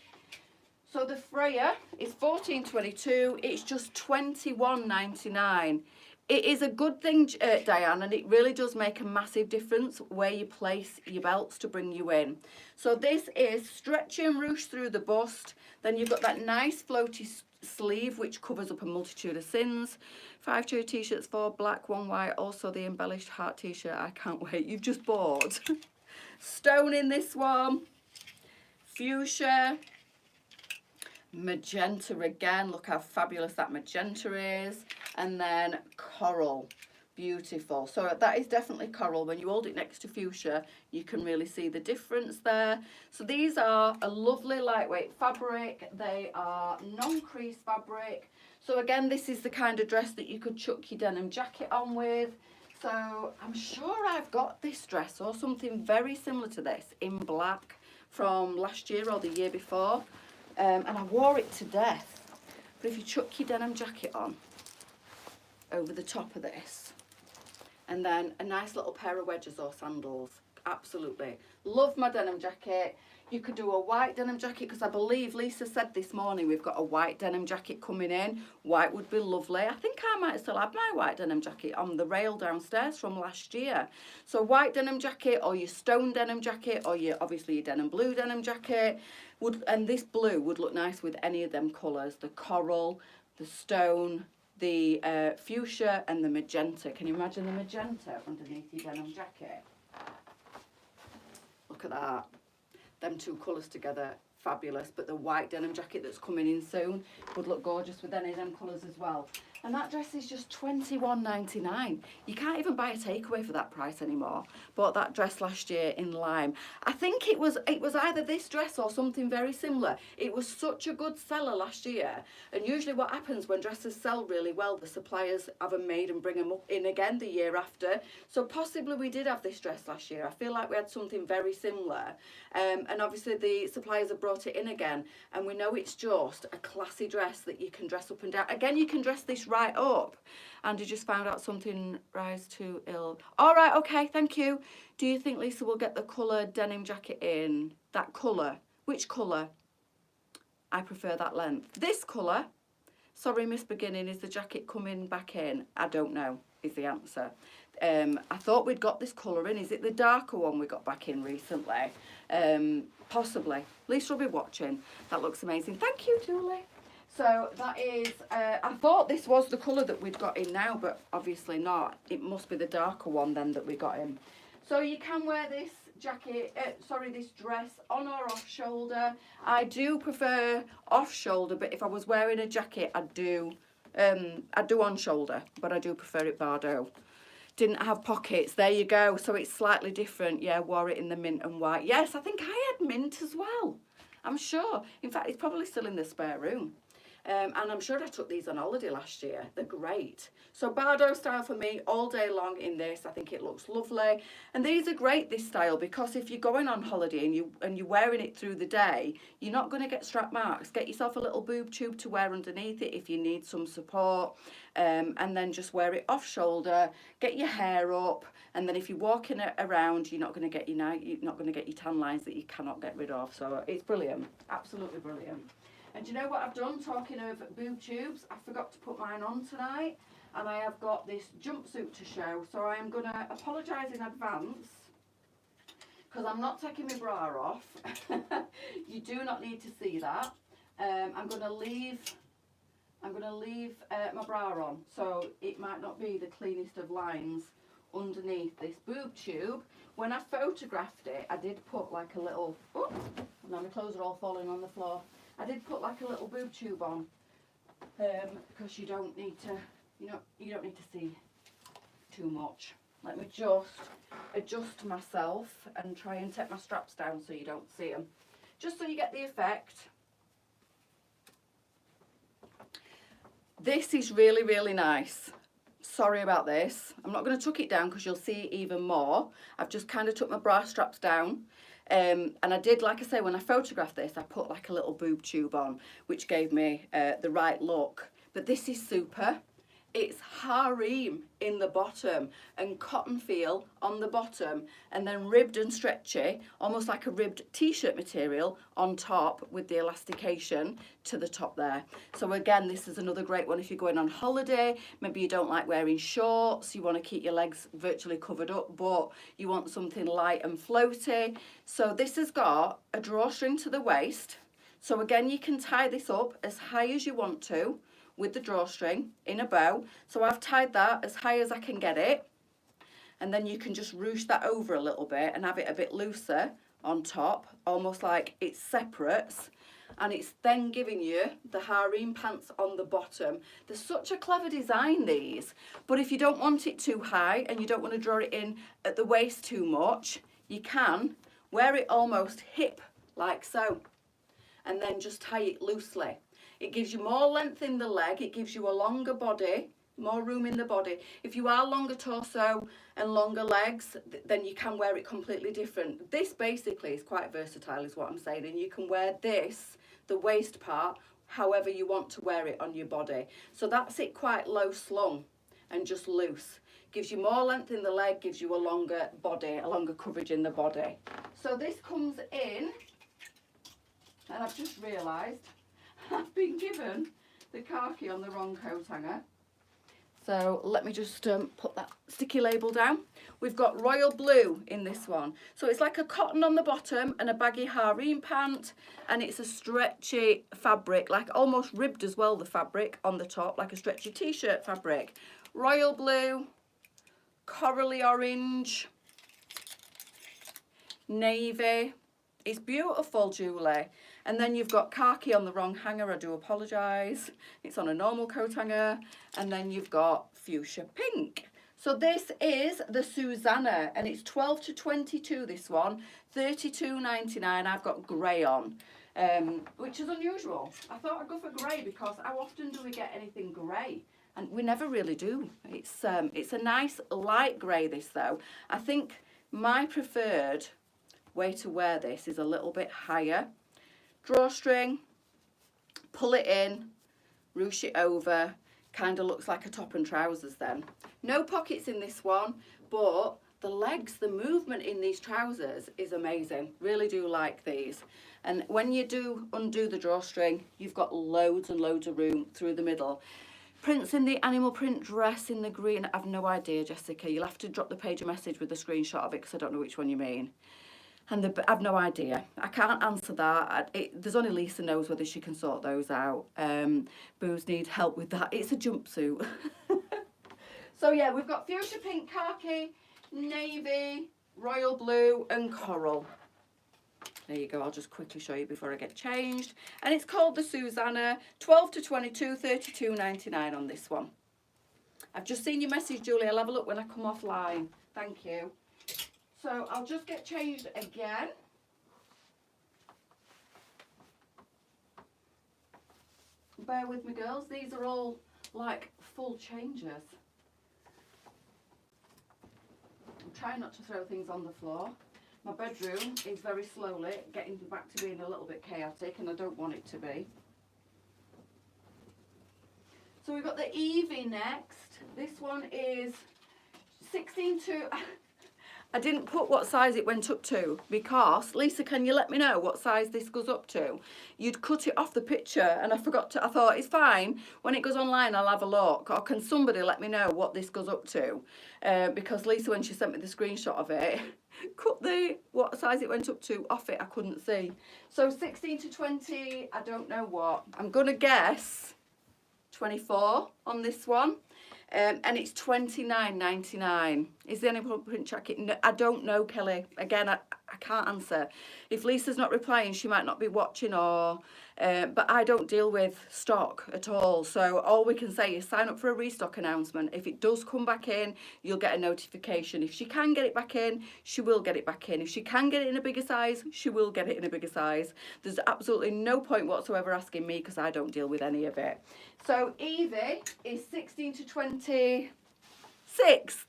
So the Freya is $14.22. It's just $21.99. It is a good thing, Diane, and it really does make a massive difference where you place your belts to bring you in. So this is stretchy and ruched through the bust. Then you've got that nice floaty sleeve, which covers up a multitude of sins. 5 cherry t-shirts, 4 black, 1 white. Also the embellished heart t-shirt. I can't wait. You've just bought. Stone in this one. Fuchsia. Magenta again, look how fabulous that magenta is, and then coral, beautiful. So that is definitely coral. When you hold it next to fuchsia, you can really see the difference there. So these are a lovely lightweight fabric. They are non-crease fabric. So again, this is the kind of dress that you could chuck your denim jacket on with. So I'm sure I've got this dress or something very similar to this in black from last year or the year before. And I wore it to death. But if you chuck your denim jacket on over the top of this, and then a nice little pair of wedges or sandals, absolutely. Love my denim jacket. You could do a white denim jacket, because I believe Lisa said this morning we've got a white denim jacket coming in. White would be lovely. I think I might still have my white denim jacket on the rail downstairs from last year. So white denim jacket, or your stone denim jacket, or obviously your denim blue denim jacket. And this blue would look nice with any of them colours. The coral, the stone, the fuchsia and the magenta. Can you imagine the magenta underneath your denim jacket? Look at that. Them two colours together, fabulous. But the white denim jacket that's coming in soon would look gorgeous with any of them colours as well. And that dress is just $21.99. You can't even buy a takeaway for that price anymore. Bought that dress last year in lime. I think it was either this dress or something very similar. It was such a good seller last year. And usually what happens when dresses sell really well, the suppliers have them made and bring them up in again the year after. So possibly we did have this dress last year. I feel like we had something very similar. And obviously the suppliers have brought it in again. And we know it's just a classy dress that you can dress up and down. Again, you can dress this right up. And you just found out something rise too ill. All right, okay, thank you. Do you think Lisa will get the colour denim jacket in? That colour? Which colour? I prefer that length. This colour? Sorry, Miss Beginning, is the jacket coming back in? I don't know, is the answer. I thought we'd got this colour in. Is it the darker one we got back in recently? Possibly. Lisa will be watching. That looks amazing. Thank you, Julie. So that is, I thought this was the colour that we'd got in now, but obviously not. It must be the darker one then that we got in. So you can wear this jacket, this dress on or off shoulder. I do prefer off shoulder, but if I was wearing a jacket, I'd do on shoulder, but I do prefer it Bardo. Didn't have pockets, there you go, so it's slightly different. Yeah, wore it in the mint and white. Yes, I think I had mint as well, I'm sure. In fact, it's probably still in the spare room. And I'm sure I took these on holiday last year. They're great. So Bardo style for me all day long in this. I think it looks lovely. And these are great, this style, because if you're going on holiday and you're wearing it through the day, you're not going to get strap marks. Get yourself a little boob tube to wear underneath it if you need some support. And then just wear it off shoulder. Get your hair up. And then if you're walking around, you're not going to get your tan lines that you cannot get rid of. So it's brilliant. Absolutely brilliant. And do you know what I've done, talking of boob tubes? I forgot to put mine on tonight, and I have got this jumpsuit to show, so I am going to apologise in advance, because I'm not taking my bra off. You do not need to see that. I'm going to leave my bra on, so it might not be the cleanest of lines underneath this boob tube. When I photographed it, I did put like a little, oh, now my clothes are all falling on the floor. I did put like a little boob tube on, because you don't need to, you don't need to see too much. Let me just adjust myself and try and take my straps down so you don't see them, just so you get the effect. This is really, really nice. Sorry about this. I'm not going to tuck it down because you'll see even more. I've just kind of took my bra straps down. And I did, like I say, when I photographed this, I put like a little boob tube on, which gave me the right look. But this is super. It's harem in the bottom and cotton feel on the bottom, and then ribbed and stretchy, almost like a ribbed t-shirt material on top with the elastication to the top there. So again, this is another great one if you're going on holiday. Maybe you don't like wearing shorts, you want to keep your legs virtually covered up, but you want something light and floaty. So this has got a drawstring to the waist. So again, you can tie this up as high as you want to with the drawstring in a bow. So I've tied that as high as I can get it, and then you can just ruche that over a little bit and have it a bit looser on top, almost like it separates, and it's then giving you the harem pants on the bottom. They're such a clever design, these, but if you don't want it too high and you don't want to draw it in at the waist too much, you can wear it almost hip like so, and then just tie it loosely. It gives you more length in the leg, it gives you a longer body, more room in the body. If you are longer torso and longer legs, then you can wear it completely different. This basically is quite versatile is what I'm saying, and you can wear this, the waist part, however you want to wear it on your body. So that's it, quite low slung and just loose. Gives you more length in the leg, gives you a longer body, a longer coverage in the body. So this comes in, and I've just realised I've been given the khaki on the wrong coat hanger. So let me just put that sticky label down. We've got royal blue in this one. So it's like a cotton on the bottom and a baggy harem pant, and it's a stretchy fabric, like almost ribbed as well, the fabric on the top, like a stretchy t-shirt fabric. Royal blue, corally orange, navy. It's beautiful, Julie. And then you've got khaki on the wrong hanger, I do apologise. It's on a normal coat hanger. And then you've got fuchsia pink. So this is the Susanna, and it's 12 to 22, this one. $32.99, I've got grey on, which is unusual. I thought I'd go for grey because how often do we get anything grey? And we never really do. It's a nice light grey, this though. I think my preferred way to wear this is a little bit higher. Drawstring, pull it in, ruche it over, kind of looks like a top and trousers then. No pockets in this one, but the legs, the movement in these trousers is amazing. Really do like these. And when you do undo the drawstring, you've got loads and loads of room through the middle. Prints in the animal print dress in the green. I've no idea, Jessica. You'll have to drop the page a message with a screenshot of it because I don't know which one you mean. And I've no idea. I can't answer that. There's only Lisa knows whether she can sort those out. Boos need help with that. It's a jumpsuit. So yeah, we've got fuchsia pink, khaki, navy, royal blue and coral. There you go, I'll just quickly show you before I get changed. And it's called the Susanna, 12 to 22, 32.99 on this one. I've just seen your message, Julie. I'll have a look when I come offline. Thank you. So I'll just get changed again. Bear with me, girls. These are all like full changes. I'm trying not to throw things on the floor. My bedroom is very slowly getting back to being a little bit chaotic, and I don't want it to be. So we've got the Evie next. This one is 16 to... I didn't put what size it went up to because, Lisa, can you let me know what size this goes up to? You'd cut it off the picture and I forgot to, I thought it's fine. When it goes online, I'll have a look. Or can somebody let me know what this goes up to? Because Lisa, when she sent me the screenshot of it, cut what size it went up to off it, I couldn't see. So 16 to 20, I don't know what. I'm going to guess 24 on this one. And it's $29.99. Is there any print jacket? No, I don't know, Kelly. Again, I can't answer. If Lisa's not replying, she might not be watching, or but I don't deal with stock at all. So all we can say is sign up for a restock announcement. If it does come back in, you'll get a notification. If she can get it back in, she will get it back in. If she can get it in a bigger size, she will get it in a bigger size. There's absolutely no point whatsoever asking me because I don't deal with any of it. So Evie is 16 to 26.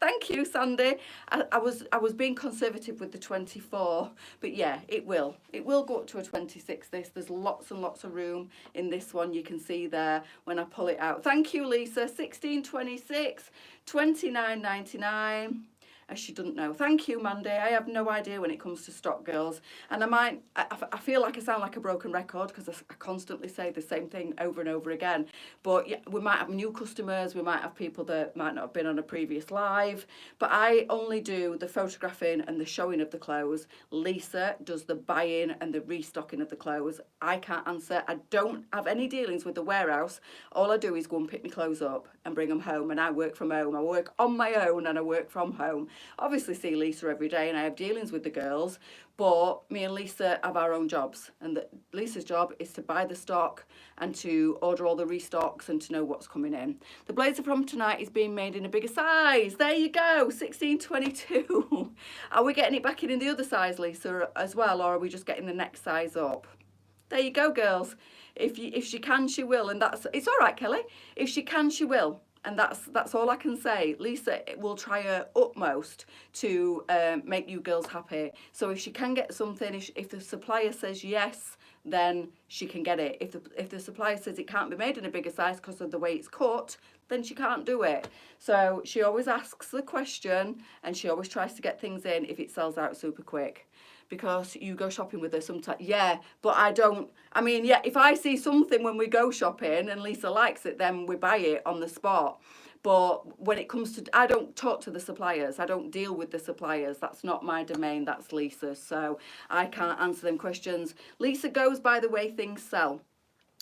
Thank you, Sandy. I was being conservative with the 24, but yeah, it will go up to a 26. There's lots and lots of room in this one. You can see there when I pull it out. Thank you, Lisa. 16.26, 29.99. As she doesn't know. Thank you, Mandy. I have no idea when it comes to stock, girls. And I feel like I sound like a broken record because I constantly say the same thing over and over again. But yeah, we might have new customers. We might have people that might not have been on a previous live. But I only do the photographing and the showing of the clothes. Lisa does the buying and the restocking of the clothes. I can't answer. I don't have any dealings with the warehouse. All I do is go and pick my clothes up and bring them home. And I work from home. I work on my own and I work from home. Obviously see Lisa every day and I have dealings with the girls, but me and Lisa have our own jobs, and Lisa's job is to buy the stock and to order all the restocks and to know what's coming in. The blazer from tonight is being made in a bigger size. There you go, 16.22. Are we getting it back in the other size, Lisa, as well, or are we just getting the next size up? There you go, girls. If she can, she will, and it's all right, Kelly. If she can, she will. And that's all I can say. Lisa will try her utmost to make you girls happy. So if she can get something, if the supplier says yes, then she can get it. If the supplier says it can't be made in a bigger size because of the way it's cut, then she can't do it. So she always asks the question and she always tries to get things in if it sells out super quick. Because you go shopping with her sometimes. Yeah, but I don't. I mean, yeah, if I see something when we go shopping and Lisa likes it, then we buy it on the spot. But when it comes to, I don't talk to the suppliers. I don't deal with the suppliers. That's not my domain. That's Lisa's. So I can't answer them questions. Lisa goes by the way things sell.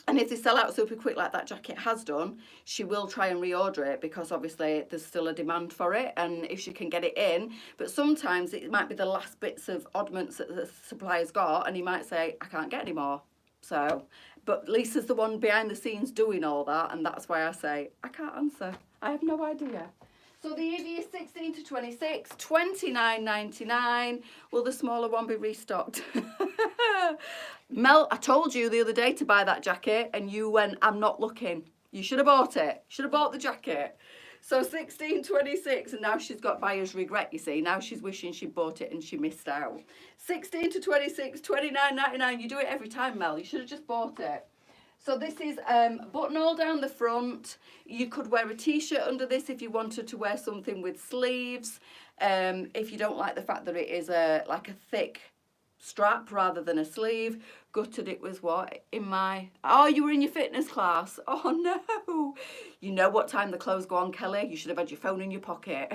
And if they sell out super quick like that jacket has done, she will try and reorder it because obviously there's still a demand for it and if she can get it in. But sometimes it might be the last bits of oddments that the supplier's got and he might say, I can't get any more. So, but Lisa's the one behind the scenes doing all that, and that's why I say, I can't answer. I have no idea. So the Evie is 16 to 26, $29.99. Will the smaller one be restocked? Mel, I told you the other day to buy that jacket and you went, I'm not looking. You should have bought it. Should have bought the jacket. So 16.26, and now she's got buyer's regret, you see. Now she's wishing she'd bought it and she missed out. 16 to 26, $29.99. You do it every time, Mel. You should have just bought it. So this is buttonhole down the front. You could wear a t-shirt under this if you wanted to wear something with sleeves. If you don't like the fact that it is like a thick strap rather than a sleeve. Gutted it was what? Oh, you were in your fitness class. Oh no. You know what time the clothes go on, Kelly. You should have had your phone in your pocket.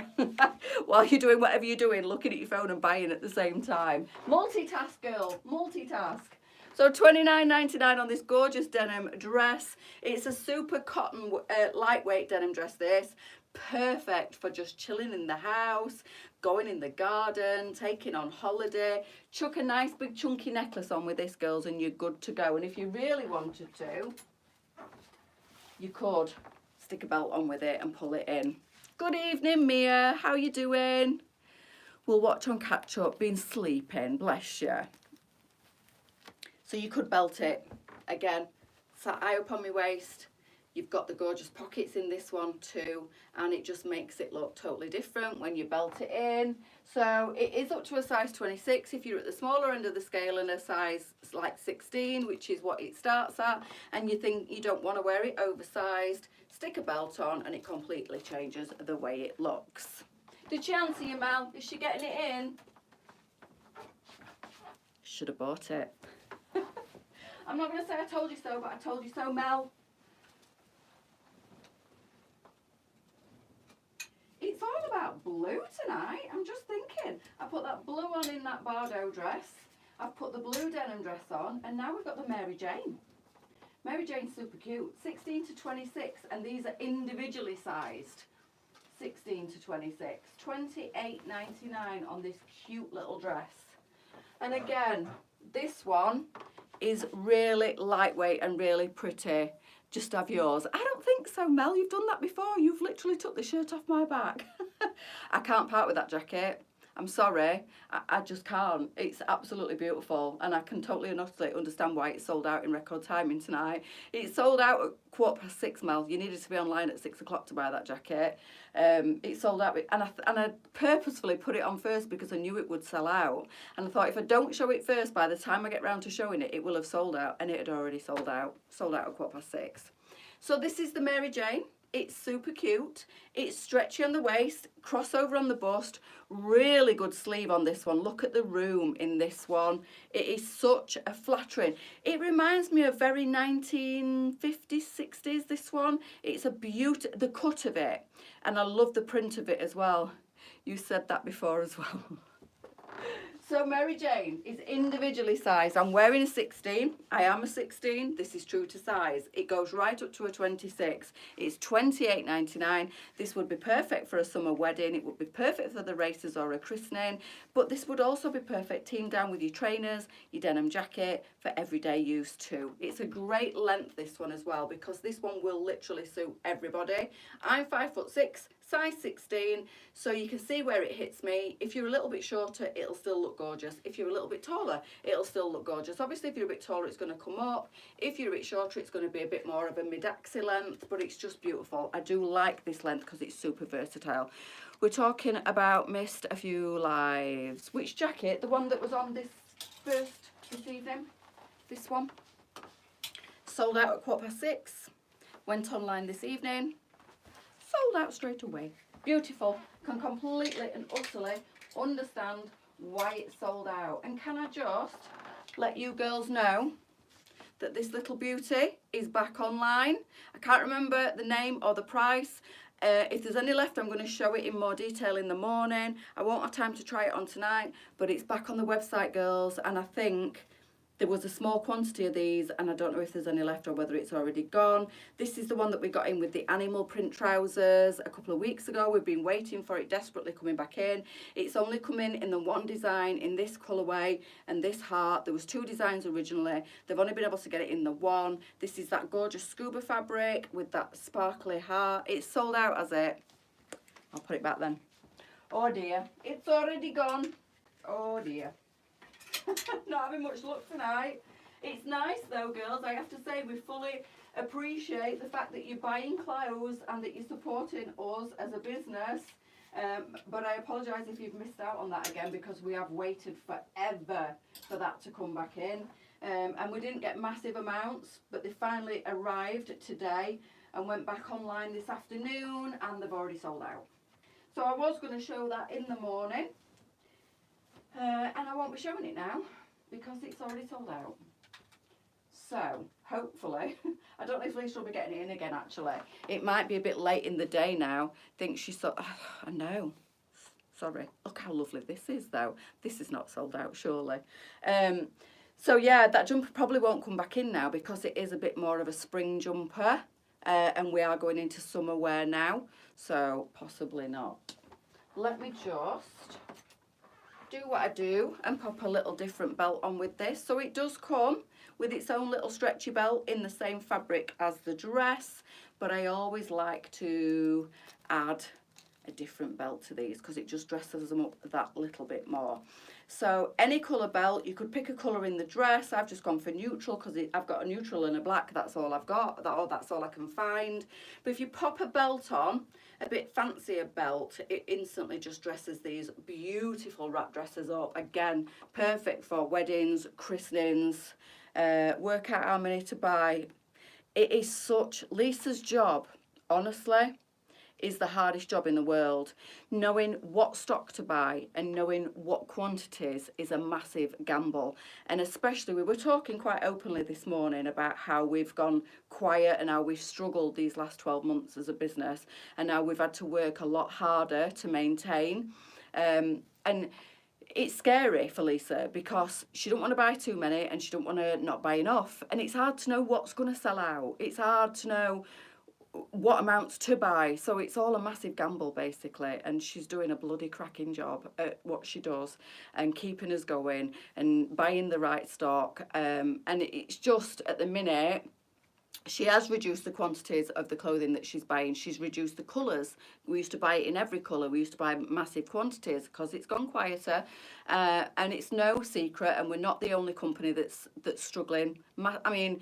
While you're doing whatever you're doing, looking at your phone and buying at the same time. Multitask, girl. Multitask. So $29.99 on this gorgeous denim dress. It's a super cotton, lightweight denim dress, this. Perfect for just chilling in the house, going in the garden, taking on holiday. Chuck a nice big chunky necklace on with this, girls, and you're good to go. And if you really wanted to, you could stick a belt on with it and pull it in. Good evening, Mia. How you doing? We'll watch on catch up. Been sleeping, bless you. So you could belt it. Again, sat high up on my waist. You've got the gorgeous pockets in this one too, and it just makes it look totally different when you belt it in. So it is up to a size 26 if you're at the smaller end of the scale, and a size like 16, which is what it starts at, and you think you don't want to wear it oversized, stick a belt on and it completely changes the way it looks. Did she answer you, Mel? Is she getting it in? Should have bought it. I'm not going to say I told you so, but I told you so, Mel. It's all about blue tonight. I'm just thinking. I put that blue on in that Bardo dress. I've put the blue denim dress on, and now we've got the Mary Jane. Mary Jane's super cute. 16 to 26, and these are individually sized. 16 to 26. $28.99 on this cute little dress. And again, this one is really lightweight and really pretty. Just have yours. I don't think so, Mel. You've done that before. You've literally took the shirt off my back. I can't part with that jacket. I'm sorry. I just can't. It's absolutely beautiful, and I can totally and utterly understand why it's sold out in record timing tonight. It's sold out at 6:15, Mel. You needed to be online at 6 o'clock to buy that jacket. It sold out, and I purposefully put it on first because I knew it would sell out. And I thought if I don't show it first, by the time I get round to showing it, it will have sold out, and it had already sold out. Sold out at 6:15. So this is the Mary Jane. It's super cute. It's stretchy on the waist, crossover on the bust, really good sleeve on this one. Look at the room in this one. It is such a flattering. It reminds me of very 1950s, 60s, this one. It's a beauty, the cut of it, and I love the print of it as well. You said that before as well. So Mary Jane is individually sized. I'm wearing a 16. I am a 16. This is true to size. It goes right up to a 26. It's $28.99. This would be perfect for a summer wedding. It would be perfect for the races or a christening. But this would also be perfect teamed down with your trainers, your denim jacket, for everyday use too. It's a great length, this one as well, because this one will literally suit everybody. I'm 5'6", size 16, so you can see where it hits me. If you're a little bit shorter, it'll still look gorgeous. If you're a little bit taller, it'll still look gorgeous. Obviously, if you're a bit taller, it's going to come up. If you're a bit shorter, it's going to be a bit more of a mid-axi length, but it's just beautiful. I do like this length because it's super versatile. We're talking about missed a few lives. Which jacket? The one that was on this evening? This one? Sold out at 6:15. Went online this evening. Sold out straight away. Beautiful. Can completely and utterly understand why it's sold out. And can I just let you girls know that this little beauty is back online. I can't remember the name or the price. If there's any left, I'm going to show it in more detail in the morning. I won't have time to try it on tonight, but it's back on the website, girls, and I think there was a small quantity of these, and I don't know if there's any left or whether it's already gone. This is the one that we got in with the animal print trousers a couple of weeks ago. We've been waiting for it desperately coming back in. It's only come in the one design in this colourway and this heart. There was 2 designs originally. They've only been able to get it in the one. This is that gorgeous scuba fabric with that sparkly heart. It's sold out as it. I'll put it back then. Oh dear, it's already gone. Oh dear. Not having much luck tonight. It's nice though, girls. I have to say, we fully appreciate the fact that you're buying clothes and that you're supporting us as a business. But I apologise if you've missed out on that again, because we have waited forever for that to come back in. And we didn't get massive amounts, but they finally arrived today and went back online this afternoon, and they've already sold out. So I was going to show that in the morning. And I won't be showing it now because it's already sold out. So, hopefully, I don't know if Lisa will be getting it in again, actually. It might be a bit late in the day now. I think she's thought, oh, I know. Sorry. Look how lovely this is, though. This is not sold out, surely. So yeah, that jumper probably won't come back in now because it is a bit more of a spring jumper, and we are going into summer wear now, so possibly not. Let me just do what I do and pop a little different belt on with this. So it does come with its own little stretchy belt in the same fabric as the dress, but I always like to add a different belt to these because it just dresses them up that little bit more. So any colour belt, you could pick a colour in the dress. I've just gone for neutral because I've got a neutral and a black, that's all I've got, that's all I can find. But if you pop a belt on, a bit fancier belt, it instantly just dresses these beautiful wrap dresses up. Again, perfect for weddings, christenings, work out how many to buy. It is such, Lisa's job, honestly, is the hardest job in the world. Knowing what stock to buy and knowing what quantities is a massive gamble. And especially, we were talking quite openly this morning about how we've gone quiet and how we've struggled these last 12 months as a business, and now we've had to work a lot harder to maintain. And it's scary for Lisa because she don't want to buy too many and she don't want to not buy enough. And it's hard to know what's going to sell out. It's hard to know what amounts to buy, so it's all a massive gamble basically, and she's doing a bloody cracking job at what she does and keeping us going and buying the right stock, and it's just at the minute she has reduced the quantities of the clothing that she's buying. She's reduced the colours. We used to buy it in every colour. We used to buy massive quantities because it's gone quieter, and it's no secret, and we're not the only company that's struggling. I mean,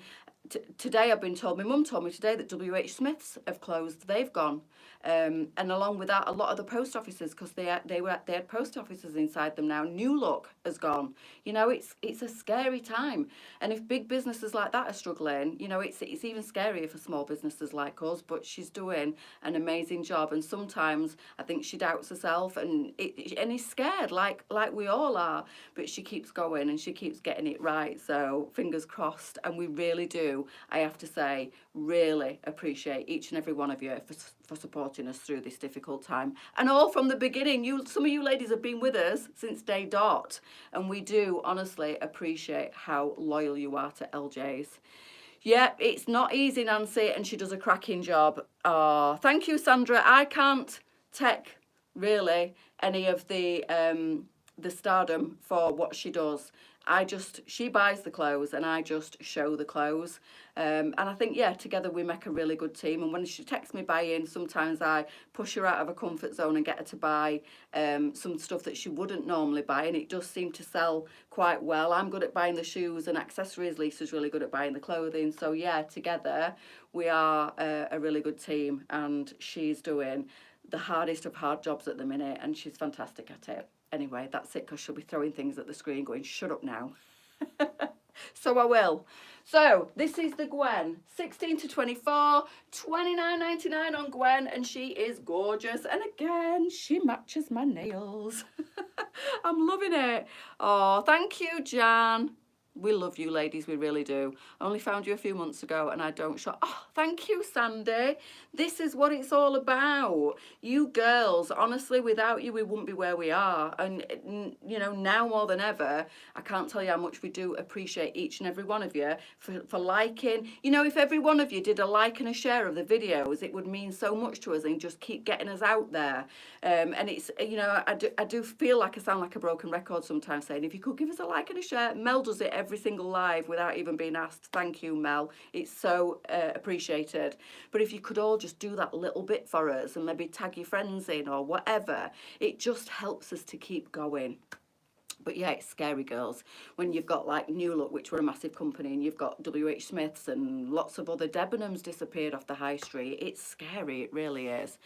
today I've been told, my mum told me today that WH Smiths have closed. They've gone, and along with that, a lot of the post offices, because they had post offices inside them now. New Look has gone. You know, it's a scary time, and if big businesses like that are struggling, you know, it's even scarier for small businesses like us. But she's doing an amazing job, and sometimes I think she doubts herself and is scared, like we all are. But she keeps going and she keeps getting it right. So fingers crossed, and we really do. I have to say, really appreciate each and every one of you for supporting us through this difficult time, and all from the beginning. Some of you ladies have been with us since day dot, and we do honestly appreciate how loyal you are to LJ's. Yeah, it's not easy, Nancy, and she does a cracking job. Oh, thank you, Sandra. I can't take really any of the stardom for what she does. She buys the clothes and I just show the clothes. And I think, yeah, together we make a really good team. And when she texts me buying, sometimes I push her out of her comfort zone and get her to buy some stuff that she wouldn't normally buy. And it does seem to sell quite well. I'm good at buying the shoes and accessories. Lisa's really good at buying the clothing. So yeah, together we are a really good team, and she's doing the hardest of hard jobs at the minute, and she's fantastic at it. Anyway, that's it, because she'll be throwing things at the screen going, shut up now. So I will. So this is the Gwen, 16 to 24, $29.99 on Gwen, and she is gorgeous. And again, she matches my nails. I'm loving it. Oh, thank you, Jan. We love you, ladies, we really do. I only found you a few months ago and I don't shop. Oh, thank you, Sandy. This is what it's all about. You girls, honestly, without you, we wouldn't be where we are. And, you know, now more than ever, I can't tell you how much we do appreciate each and every one of you for liking. You know, if every one of you did a like and a share of the videos, it would mean so much to us and just keep getting us out there. And it's, you know, I do feel like I sound like a broken record sometimes saying, if you could give us a like and a share. Mel does it every single live without even being asked. Thank you, Mel. It's so appreciated. But if you could all just do that little bit for us and maybe tag your friends in or whatever, it just helps us to keep going. But yeah, it's scary, girls, when you've got like New Look, which were a massive company, and you've got WH Smiths and lots of other Debenhams disappeared off the high street. It's scary, it really is.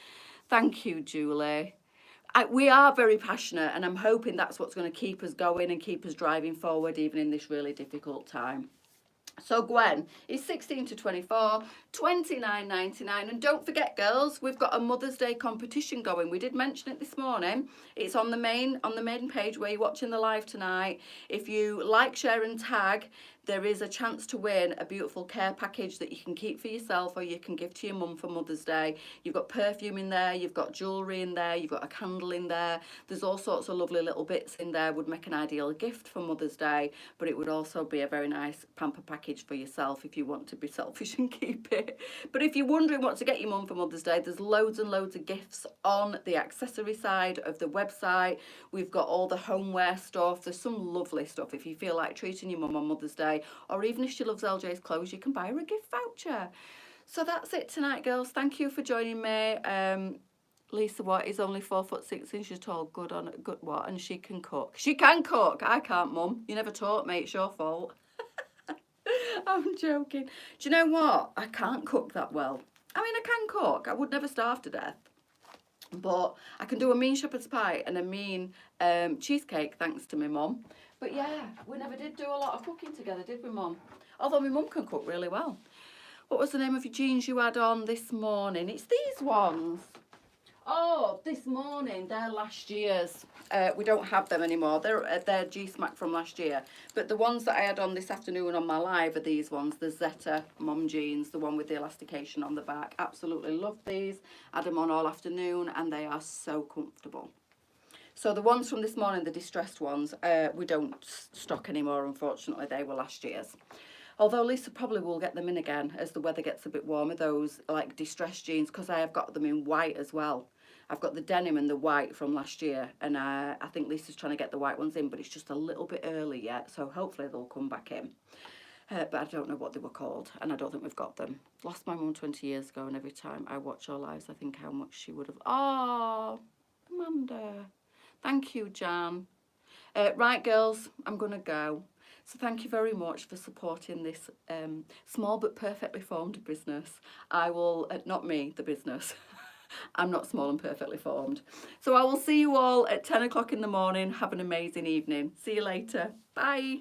Thank you, Julie. We are very passionate, and I'm hoping that's what's going to keep us going and keep us driving forward even in this really difficult time. So Gwen is 16 to 24, £29.99. And don't forget, girls, we've got a Mother's Day competition going. We did mention it this morning. It's on the main page where you're watching the live tonight. If you like, share and tag, there is a chance to win a beautiful care package that you can keep for yourself or you can give to your mum for Mother's Day. You've got perfume in there, you've got jewellery in there, you've got a candle in there. There's all sorts of lovely little bits in there. Would make an ideal gift for Mother's Day, but it would also be a very nice pamper package for yourself if you want to be selfish and keep it. But if you're wondering what to get your mum for Mother's Day, there's loads and loads of gifts on the accessory side of the website. We've got all the homeware stuff. There's some lovely stuff if you feel like treating your mum on Mother's Day, or even if she loves LJ's clothes, you can buy her a gift voucher. So that's it tonight, girls. Thank you for joining me. Lisa Watt is only 4'6" inches tall. Good what? And she can cook. She can cook. I can't, Mum. You never taught me. It's your fault. I'm joking. Do you know what? I can't cook that well. I mean, I can cook. I would never starve to death. But I can do a mean shepherd's pie and a mean cheesecake, thanks to my mum. But yeah, we never did do a lot of cooking together, did we, Mum? Although my mum can cook really well. What was the name of your jeans you had on this morning? It's these ones. Oh, this morning, they're last year's. We don't have them anymore. They're G-Smack from last year. But the ones that I had on this afternoon on my live are these ones, the Zeta mum jeans, the one with the elastication on the back. Absolutely love these. Had them on all afternoon and they are so comfortable. So the ones from this morning, the distressed ones, we don't stock anymore, unfortunately. They were last year's. Although Lisa probably will get them in again as the weather gets a bit warmer, those like distressed jeans, because I have got them in white as well. I've got the denim and the white from last year, and I think Lisa's trying to get the white ones in, but it's just a little bit early yet, so hopefully they'll come back in. But I don't know what they were called, and I don't think we've got them. Lost my mum 20 years ago, and every time I watch our lives, I think how much she would have... Oh, Amanda. Thank you, Jan. Right, girls, I'm going to go. So thank you very much for supporting this small but perfectly formed business. I will, not me, the business. I'm not small and perfectly formed. So I will see you all at 10 o'clock in the morning. Have an amazing evening. See you later. Bye.